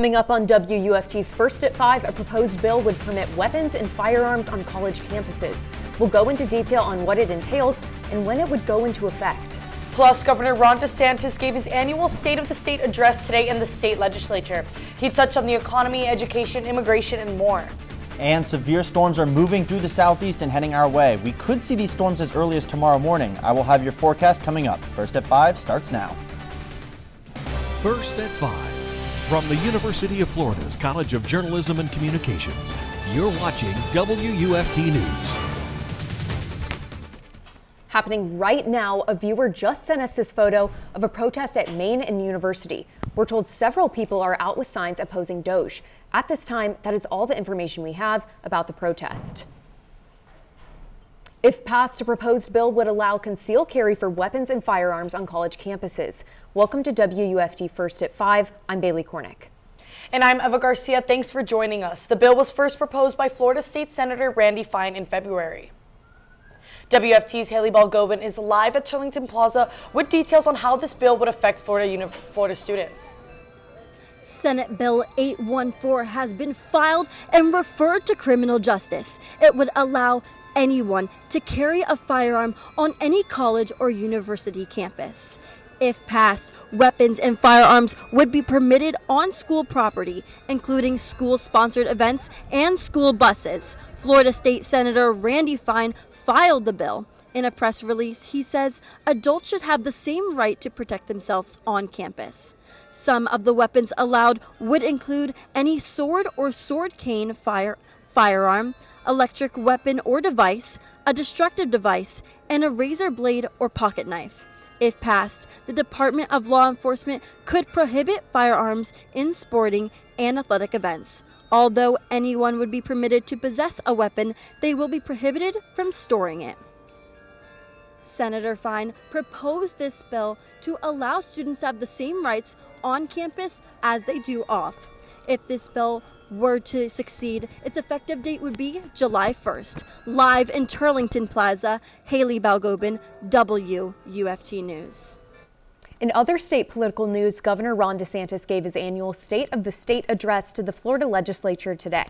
Coming up on WUFT's First at 5, a proposed bill would permit weapons and firearms on college campuses. We'll go into detail on what it entails and when it would go into effect. Plus, Governor Ron DeSantis gave his annual State of the State address today in the state legislature. He touched on the economy, education, immigration, and more. And severe storms are moving through the southeast and heading our way. We could see these storms as early as tomorrow morning. I will have your forecast coming up. First at 5 starts now. First at 5. From the University of Florida's College of Journalism and Communications, you're watching WUFT News. Happening right now, a viewer just sent us this photo of a protest at Maine and University. We're told several people are out with signs opposing DOJ. At this time, that is all the information we have about the protest. If passed, a proposed bill would allow concealed carry for weapons and firearms on college campuses. Welcome to WUFT First at 5. I'm Bailey Korinek. And I'm Eva Garcia. Thanks for joining us. The bill was first proposed by Florida State Senator Randy Fine in February. WFT's Haley Balgobin is live at Turlington Plaza with details on how this bill would affect Florida students. Senate Bill 814 has been filed and referred to criminal justice. It would allow anyone to carry a firearm on any college or university campus. If passed, weapons and firearms would be permitted on school property, including school-sponsored events and school buses. Florida State Senator Randy Fine filed the bill. In a press release, he says adults should have the same right to protect themselves on campus. Some of the weapons allowed would include any sword or sword cane firearm, electric weapon or device, a destructive device, and a razor blade or pocket knife. If passed, the Department of Law Enforcement could prohibit firearms in sporting and athletic events. Although anyone would be permitted to possess a weapon, they will be prohibited from storing it. Senator Fine proposed this bill to allow students to have the same rights on campus as they do off. If this bill were to succeed, its effective date would be July 1st. Live in Turlington Plaza, Haley Balgobin, WUFT News. In other state political news, Governor Ron DeSantis gave his annual State of the State address to the Florida legislature today.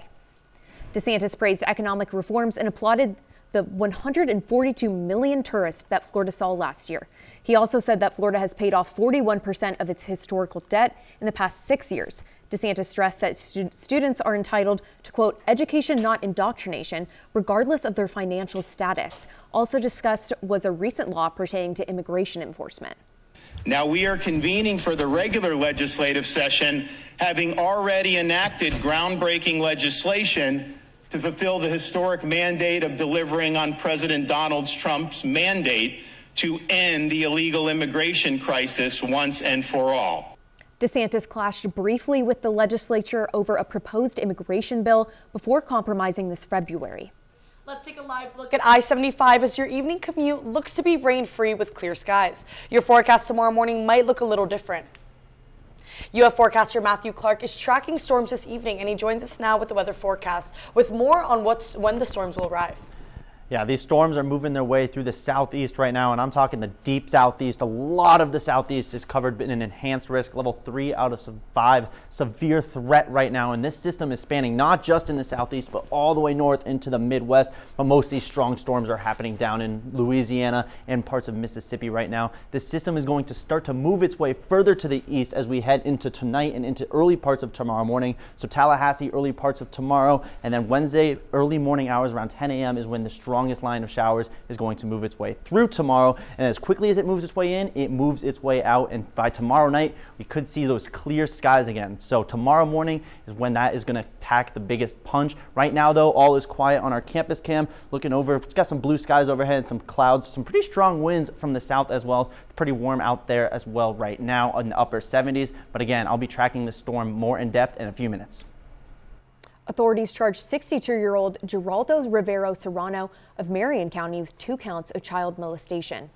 DeSantis praised economic reforms and applauded the 142 million tourists that Florida saw last year. He also said that Florida has paid off 41% of its historical debt in the past 6 years. DeSantis stressed that students are entitled to, quote, education, not indoctrination, regardless of their financial status. Also discussed was a recent law pertaining to immigration enforcement. Now we are convening for the regular legislative session, having already enacted groundbreaking legislation to fulfill the historic mandate of delivering on President Donald Trump's mandate to end the illegal immigration crisis once and for all. DeSantis clashed briefly with the legislature over a proposed immigration bill before compromising this February. Let's take a live look at I-75 as your evening commute looks to be rain-free with clear skies. Your forecast tomorrow morning might look a little different. UF forecaster Matthew Clark is tracking storms this evening, and he joins us now with the weather forecast with more on when the storms will arrive. Yeah, these storms are moving their way through the southeast right now, and I'm talking the deep southeast. A lot of the southeast is covered in an enhanced risk, level 3 out of 5, severe threat right now. And this system is spanning not just in the southeast, but all the way north into the Midwest. But most of these strong storms are happening down in Louisiana and parts of Mississippi right now. This system is going to start to move its way further to the east as we head into tonight and into early parts of tomorrow morning. So Tallahassee, early parts of tomorrow, and then Wednesday, early morning hours around 10 a.m. is when the strongest line of showers is going to move its way through tomorrow. And as quickly as it moves its way in, it moves its way out. And by tomorrow night, we could see those clear skies again. So tomorrow morning is when that is going to pack the biggest punch. Right now, though, all is quiet on our campus cam. Looking over, it's got some blue skies overhead, some clouds, some pretty strong winds from the south as well. Pretty warm out there as well right now in the upper 70s. But again, I'll be tracking the storm more in depth in a few minutes. Authorities charged 62-year-old Geraldo Rivera Serrano of Marion County with 2 counts of child molestation.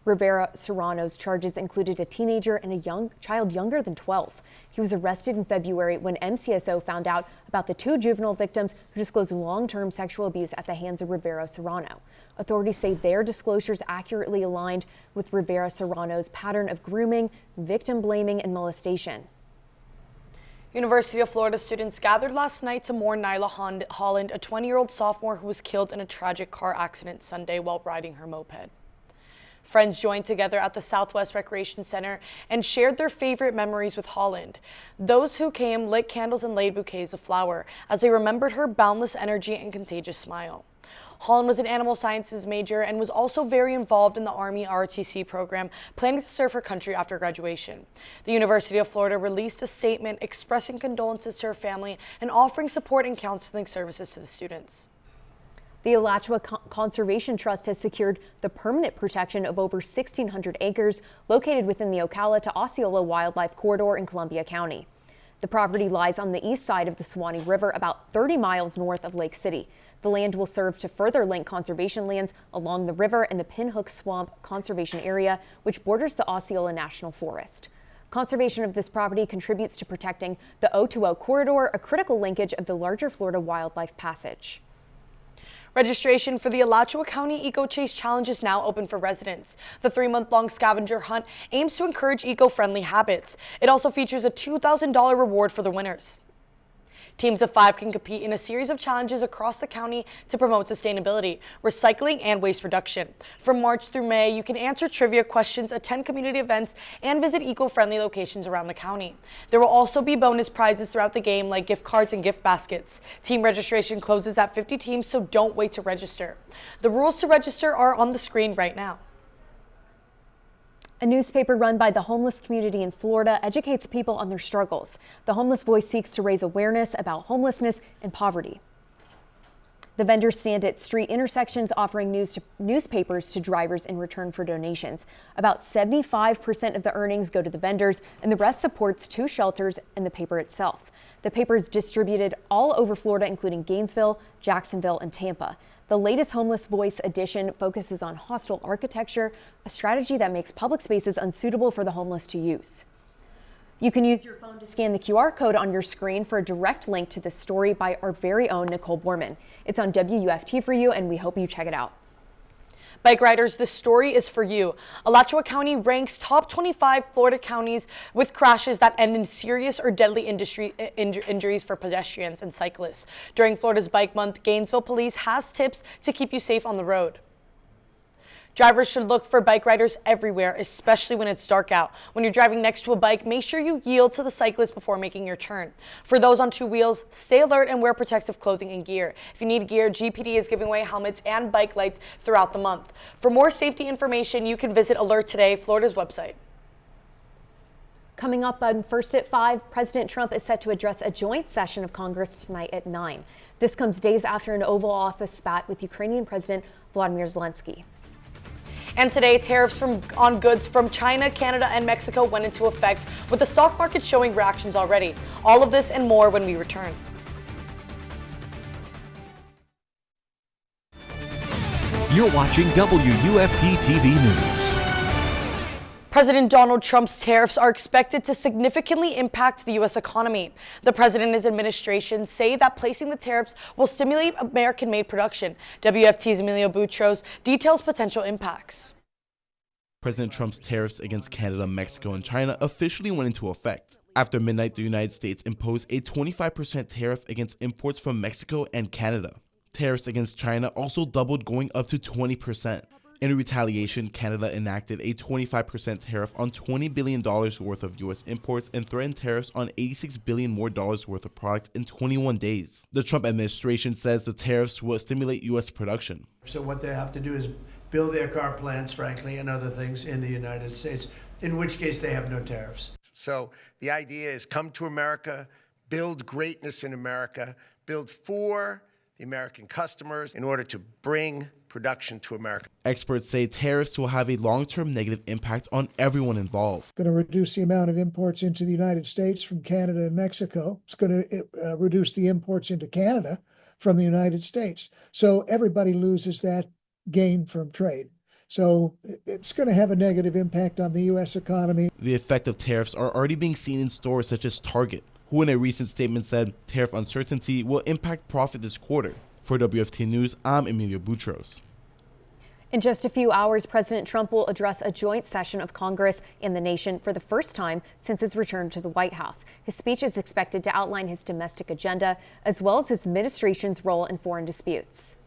Rivera Serrano's charges included a teenager and a child younger than 12. He was arrested in February when MCSO found out about the 2 juvenile victims who disclosed long-term sexual abuse at the hands of Rivera Serrano. Authorities say their disclosures accurately aligned with Rivera Serrano's pattern of grooming, victim blaming, and molestation. University of Florida students gathered last night to mourn Nyla Holland, a 20-year-old sophomore who was killed in a tragic car accident Sunday while riding her moped. Friends joined together at the Southwest Recreation Center and shared their favorite memories with Holland. Those who came lit candles and laid bouquets of flower as they remembered her boundless energy and contagious smile. Holland was an animal sciences major and was also very involved in the Army ROTC program, planning to serve her country after graduation. The University of Florida released a statement expressing condolences to her family and offering support and counseling services to the students. The Alachua Conservation Trust has secured the permanent protection of over 1,600 acres located within the Ocala to Osceola Wildlife Corridor in Columbia County. The property lies on the east side of the Suwannee River, about 30 miles north of Lake City. The land will serve to further link conservation lands along the river and the Pinhook Swamp Conservation Area, which borders the Osceola National Forest. Conservation of this property contributes to protecting the O2O corridor, a critical linkage of the larger Florida Wildlife Passage. Registration for the Alachua County Eco Chase Challenge is now open for residents. The 3-month-long scavenger hunt aims to encourage eco-friendly habits. It also features a $2,000 reward for the winners. Teams of 5 can compete in a series of challenges across the county to promote sustainability, recycling, and waste reduction. From March through May, you can answer trivia questions, attend community events, and visit eco-friendly locations around the county. There will also be bonus prizes throughout the game, like gift cards and gift baskets. Team registration closes at 50 teams, so don't wait to register. The rules to register are on the screen right now. A newspaper run by the homeless community in Florida educates people on their struggles. The Homeless Voice seeks to raise awareness about homelessness and poverty. The vendors stand at street intersections offering newspapers to drivers in return for donations. About 75% of the earnings go to the vendors, and the rest supports 2 shelters and the paper itself. The paper is distributed all over Florida, including Gainesville, Jacksonville, and Tampa. The latest Homeless Voice edition focuses on hostile architecture, a strategy that makes public spaces unsuitable for the homeless to use. You can use your phone to scan the QR code on your screen for a direct link to this story by our very own Nicole Borman. It's on WUFT for you, and we hope you check it out. Bike riders, this story is for you. Alachua County ranks top 25 Florida counties with crashes that end in serious or deadly injuries for pedestrians and cyclists. During Florida's Bike Month, Gainesville Police has tips to keep you safe on the road. Drivers should look for bike riders everywhere, especially when it's dark out. When you're driving next to a bike, make sure you yield to the cyclist before making your turn. For those on 2 wheels, stay alert and wear protective clothing and gear. If you need gear, GPD is giving away helmets and bike lights throughout the month. For more safety information, you can visit Alert Today, Florida's website. Coming up on First at 5, President Trump is set to address a joint session of Congress tonight at 9. This comes days after an Oval Office spat with Ukrainian President Volodymyr Zelensky. And today, tariffs on goods from China, Canada, and Mexico went into effect, with the stock market showing reactions already. All of this and more when we return. You're watching WUFT-TV News. President Donald Trump's tariffs are expected to significantly impact the U.S. economy. The president and his administration say that placing the tariffs will stimulate American-made production. WFT's Emilio Boutros details potential impacts. President Trump's tariffs against Canada, Mexico, and China officially went into effect. After midnight, the United States imposed a 25% tariff against imports from Mexico and Canada. Tariffs against China also doubled, going up to 20%. In retaliation, Canada enacted a 25% tariff on $20 billion worth of U.S. imports and threatened tariffs on $86 billion more worth of product in 21 days. The Trump administration says the tariffs will stimulate U.S. production. So what they have to do is build their car plants, frankly, and other things in the United States, in which case they have no tariffs. So the idea is come to America, build greatness in America, build for the American customers in order to bring production to America. Experts say tariffs will have a long-term negative impact on everyone involved. Going to reduce the amount of imports into the United States from Canada and Mexico. It's going to reduce the imports into Canada from the United States. So everybody loses that gain from trade. So it's going to have a negative impact on the U.S. economy. The effect of tariffs are already being seen in stores such as Target, who in a recent statement said tariff uncertainty will impact profit this quarter. For WFT News, I'm Emilio Boutros. In just a few hours, President Trump will address a joint session of Congress and the nation for the first time since his return to the White House. His speech is expected to outline his domestic agenda as well as his administration's role in foreign disputes.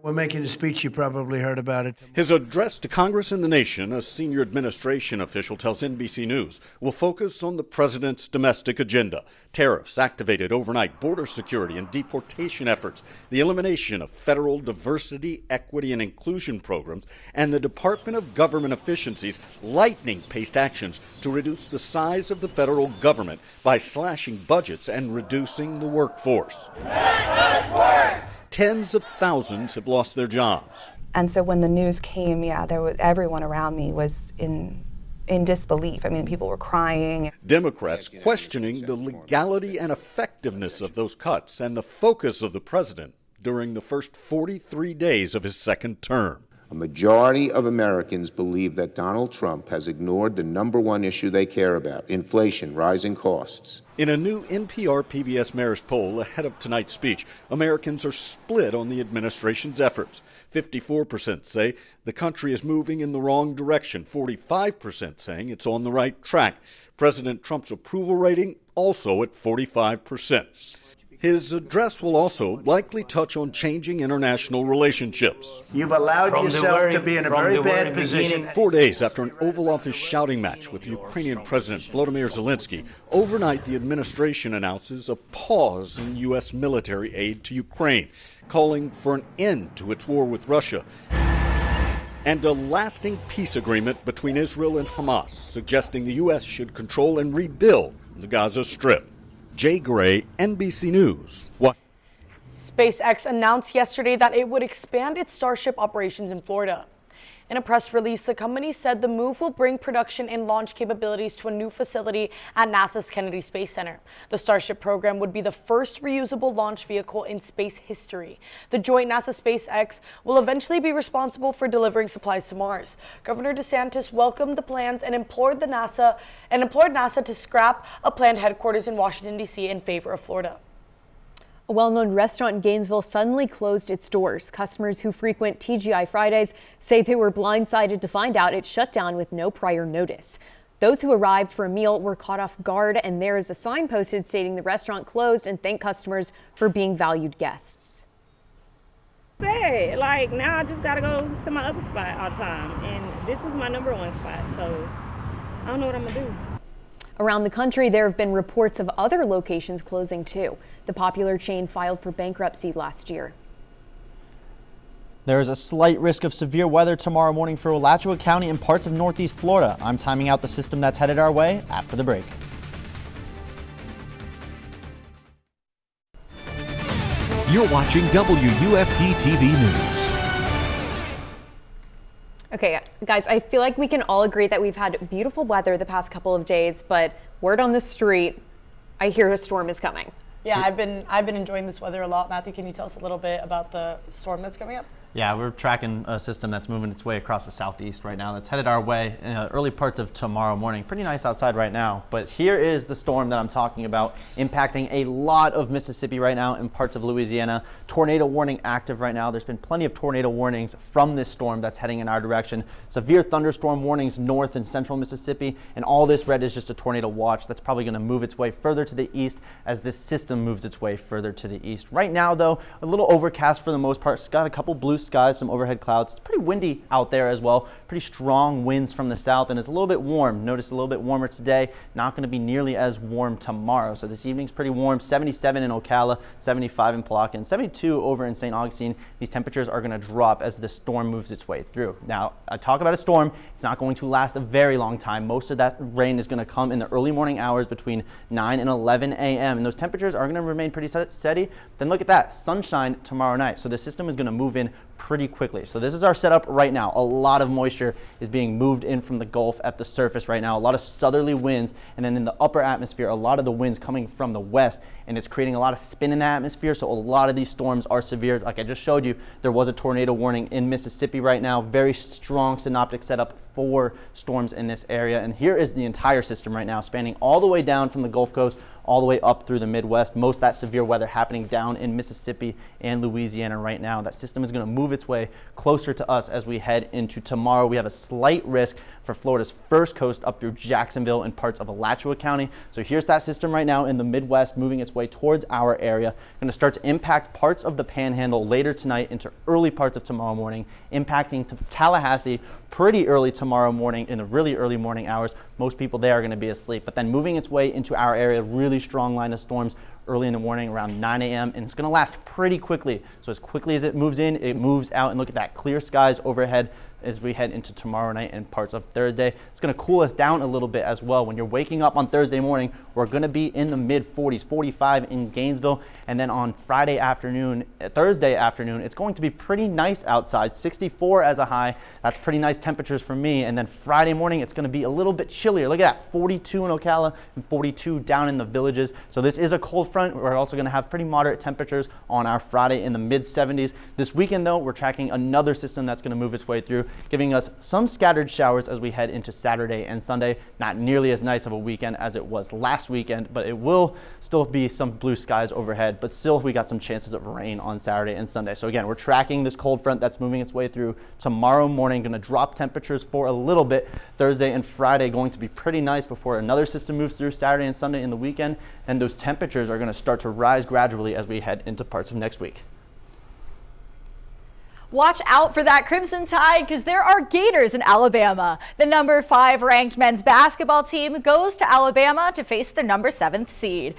We're making a speech. You probably heard about it. His address to Congress and the nation, a senior administration official tells NBC News, will focus on the president's domestic agenda. Tariffs activated overnight, border security and deportation efforts, the elimination of federal diversity, equity, and inclusion programs, and the Department of Government Efficiency's lightning-paced actions to reduce the size of the federal government by slashing budgets and reducing the workforce. Let us work! Tens of thousands have lost their jobs. And so when the news came, everyone around me was in disbelief. I mean, people were crying. Democrats questioning the legality and effectiveness of those cuts and the focus of the president during the first 43 days of his second term. A majority of Americans believe that Donald Trump has ignored the number one issue they care about, inflation, rising costs. In a new NPR-PBS Marist poll ahead of tonight's speech, Americans are split on the administration's efforts. 54% say the country is moving in the wrong direction, 45% saying it's on the right track. President Trump's approval rating also at 45%. His address will also likely touch on changing international relationships. You've allowed yourself to be in a very bad position. 4 days after an Oval Office shouting match with Ukrainian President Volodymyr Zelensky, overnight the administration announces a pause in U.S. military aid to Ukraine, calling for an end to its war with Russia and a lasting peace agreement between Israel and Hamas, suggesting the U.S. should control and rebuild the Gaza Strip. Jay Gray, NBC News. What? SpaceX announced yesterday that it would expand its Starship operations in Florida. In a press release, the company said the move will bring production and launch capabilities to a new facility at NASA's Kennedy Space Center. The Starship program would be the first reusable launch vehicle in space history. The joint NASA-SpaceX will eventually be responsible for delivering supplies to Mars. Governor DeSantis welcomed the plans and implored NASA to scrap a planned headquarters in Washington, D.C. in favor of Florida. A well-known restaurant in Gainesville suddenly closed its doors. Customers who frequent TGI Fridays say they were blindsided to find out it shut down with no prior notice. Those who arrived for a meal were caught off guard, and there is a sign posted stating the restaurant closed and thank customers for being valued guests. Sad, like now I just gotta go to my other spot all the time, and this is my #1 spot, so I don't know what I'm gonna do. Around the country, there have been reports of other locations closing too. The popular chain filed for bankruptcy last year. There is a slight risk of severe weather tomorrow morning for Alachua County and parts of northeast Florida. I'm timing out the system that's headed our way after the break. You're watching WUFT-TV News. Okay, guys, I feel like we can all agree that we've had beautiful weather the past couple of days, but word on the street, I hear a storm is coming. Yeah, I've been enjoying this weather a lot. Matthew, can you tell us a little bit about the storm that's coming up? Yeah, we're tracking a system that's moving its way across the southeast right now that's headed our way in early parts of tomorrow morning. Pretty nice outside right now, but here is the storm that I'm talking about, impacting a lot of Mississippi right now and parts of Louisiana. Tornado warning active right now. There's been plenty of tornado warnings from this storm that's heading in our direction. Severe thunderstorm warnings north and central Mississippi, and all this red is just a tornado watch that's probably going to move its way further to the east as this system moves its way further to the east. Right now, though, a little overcast for the most part. It's got a couple blue skies, some overhead clouds. It's pretty windy out there as well. Pretty strong winds from the south, and it's a little bit warm. Notice a little bit warmer today. Not going to be nearly as warm tomorrow. So this evening's pretty warm. 77 in Ocala, 75 in Palaca, 72 over in St. Augustine. These temperatures are going to drop as the storm moves its way through. Now, I talk about a storm. It's not going to last a very long time. Most of that rain is going to come in the early morning hours between 9 and 11 a.m. And those temperatures are going to remain pretty steady. Then look at that, sunshine tomorrow night. So the system is going to move in pretty quickly. So this is our setup right now. A lot of moisture is being moved in from the Gulf at the surface right now. A lot of southerly winds, and then in the upper atmosphere, a lot of the winds coming from the west, and it's creating a lot of spin in the atmosphere. So a lot of these storms are severe. Like I just showed you, there was a tornado warning in Mississippi right now. Very strong synoptic setup 4 storms in this area. And here is the entire system right now, spanning all the way down from the Gulf Coast all the way up through the Midwest. Most of that severe weather happening down in Mississippi and Louisiana right now. That system is going to move its way closer to us as we head into tomorrow. We have a slight risk for Florida's first coast up through Jacksonville and parts of Alachua County. So here's that system right now in the Midwest, moving its way towards our area. Going to start to impact parts of the Panhandle later tonight into early parts of tomorrow morning, impacting Tallahassee pretty early tomorrow morning in the really early morning hours. Most people there are going to be asleep, but then moving its way into our area, really strong line of storms early in the morning around 9 a.m. and it's going to last pretty quickly. So as quickly as it moves in, it moves out, and look at that, clear skies overhead as we head into tomorrow night and parts of Thursday. It's going to cool us down a little bit as well. When you're waking up on Thursday morning, we're going to be in the mid 40s, 45 in Gainesville, and then on Thursday afternoon, it's going to be pretty nice outside, 64 as a high. That's pretty nice temperatures for me. And then Friday morning, it's going to be a little bit chillier. Look at that, 42 in Ocala and 42 down in the villages. So this is a cold front. We're also going to have pretty moderate temperatures on our Friday in the mid 70s. This weekend though, we're tracking another system that's going to move its way through, giving us some scattered showers as we head into Saturday and Sunday. Not nearly as nice of a weekend as it was last weekend, but it will still be some blue skies overhead, but still we got some chances of rain on Saturday and Sunday. So again, we're tracking this cold front that's moving its way through tomorrow morning, going to drop temperatures for a little bit. Thursday and Friday going to be pretty nice before another system moves through Saturday and Sunday in the weekend, and those temperatures are going to start to rise gradually as we head into parts of next week. Watch out for that Crimson Tide because there are Gators in Alabama. The number 5 ranked men's basketball team goes to Alabama to face the number 7th seed.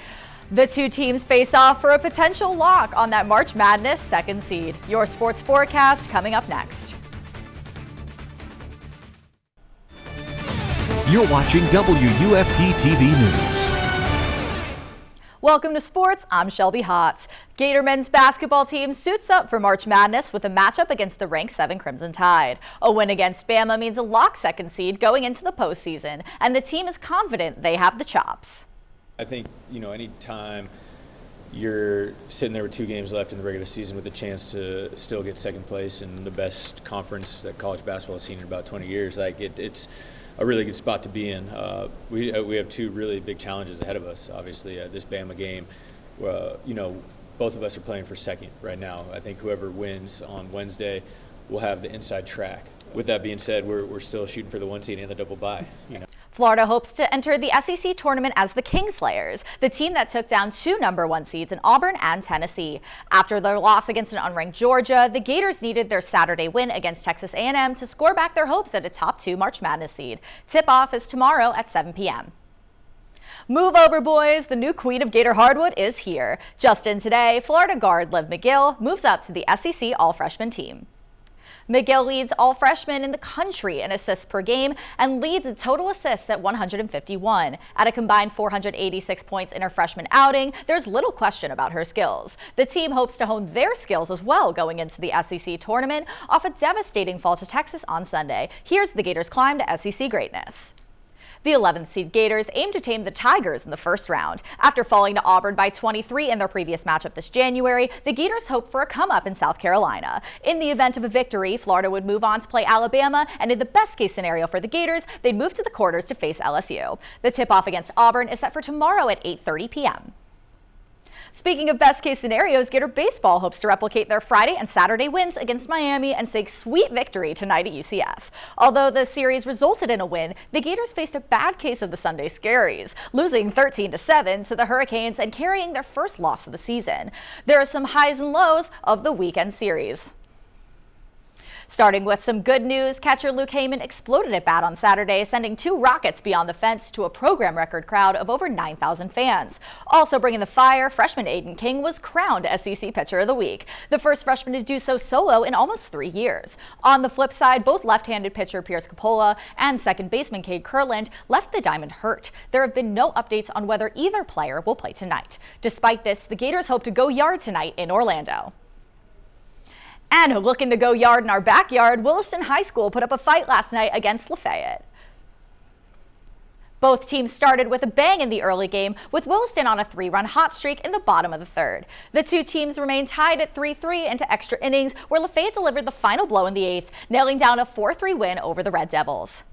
The two teams face off for a potential lock on that March Madness 2nd seed. Your sports forecast coming up next. You're watching WUFT-TV News. Welcome to sports. I'm Shelby Hotz. Gator men's basketball team suits up for March Madness with a matchup against the ranked 7 Crimson Tide. A win against Bama means a lock 2nd seed going into the postseason, and the team is confident they have the chops. I think, any time you're sitting there with 2 games left in the regular season with a chance to still get 2nd place in the best conference that college basketball has seen in about 20 years, it's a really good spot to be in. We have 2 really big challenges ahead of us. Obviously, this Bama game, both of us are playing for 2nd right now. I think whoever wins on Wednesday will have the inside track. With that being said, we're still shooting for the 1 seed and the double bye. Florida hopes to enter the SEC tournament as the Kingslayers, the team that took down 2 number 1 seeds in Auburn and Tennessee. After their loss against an unranked Georgia, the Gators needed their Saturday win against Texas A&M to score back their hopes at a top 2 March Madness seed. Tip-off is tomorrow at 7 p.m. Move over, boys. The new queen of Gator hardwood is here. Just in today, Florida guard Liv McGill moves up to the SEC All-Freshman team. McGill leads all freshmen in the country in assists per game and leads in total assists at 151. At a combined 486 points in her freshman outing, there's little question about her skills. The team hopes to hone their skills as well going into the SEC tournament off a devastating fall to Texas on Sunday. Here's the Gators' climb to SEC greatness. The 11th seed Gators aim to tame the Tigers in the first round. After falling to Auburn by 23 in their previous matchup this January, the Gators hope for a come-up in South Carolina. In the event of a victory, Florida would move on to play Alabama, and in the best-case scenario for the Gators, they'd move to the quarters to face LSU. The tip-off against Auburn is set for tomorrow at 8:30 p.m. Speaking of best-case scenarios, Gator baseball hopes to replicate their Friday and Saturday wins against Miami and take sweet victory tonight at UCF. Although the series resulted in a win, the Gators faced a bad case of the Sunday scaries, losing 13-7 to the Hurricanes and carrying their first loss of the season. There are some highs and lows of the weekend series. Starting with some good news, catcher Luke Heyman exploded at bat on Saturday, sending 2 rockets beyond the fence to a program record crowd of over 9,000 fans. Also bringing the fire, freshman Aiden King was crowned SEC Pitcher of the Week, the first freshman to do so solo in almost 3 years. On the flip side, both left-handed pitcher Pierce Coppola and second baseman Cade Kurland left the diamond hurt. There have been no updates on whether either player will play tonight. Despite this, the Gators hope to go yard tonight in Orlando. And looking to go yard in our backyard, Williston High School put up a fight last night against Lafayette. Both teams started with a bang in the early game, with Williston on a 3-run hot streak in the bottom of the third. The two teams remained tied at 3-3 into extra innings, where Lafayette delivered the final blow in the 8th, nailing down a 4-3 win over the Red Devils.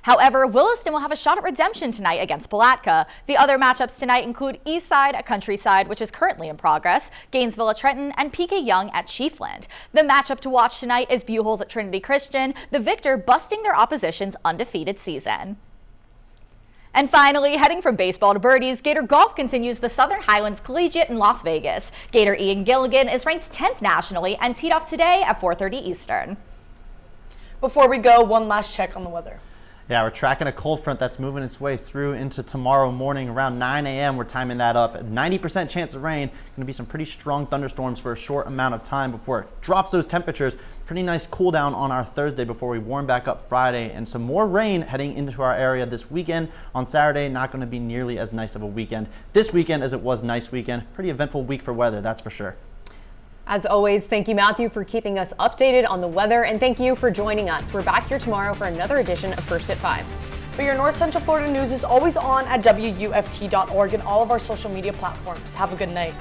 However, Williston will have a shot at redemption tonight against Palatka. The other matchups tonight include Eastside at Countryside, which is currently in progress, Gainesville at Trenton, and PK Young at Chiefland. The matchup to watch tonight is Buchholz at Trinity Christian, the victor busting their opposition's undefeated season. And finally, heading from baseball to birdies, Gator Golf continues the Southern Highlands Collegiate in Las Vegas. Gator Ian Gilligan is ranked 10th nationally and teed off today at 4:30 Eastern. Before we go, one last check on the weather. Yeah, we're tracking a cold front that's moving its way through into tomorrow morning around 9 a.m. We're timing that up. 90% chance of rain. Going to be some pretty strong thunderstorms for a short amount of time before it drops those temperatures. Pretty nice cool down on our Thursday before we warm back up Friday, and some more rain heading into our area this weekend. On Saturday, not going to be nearly as nice of a weekend this weekend as it was nice weekend. Pretty eventful week for weather, that's for sure. As always, thank you, Matthew, for keeping us updated on the weather, and thank you for joining us. We're back here tomorrow for another edition of First at 5. But your North Central Florida news is always on at WUFT.org and all of our social media platforms. Have a good night.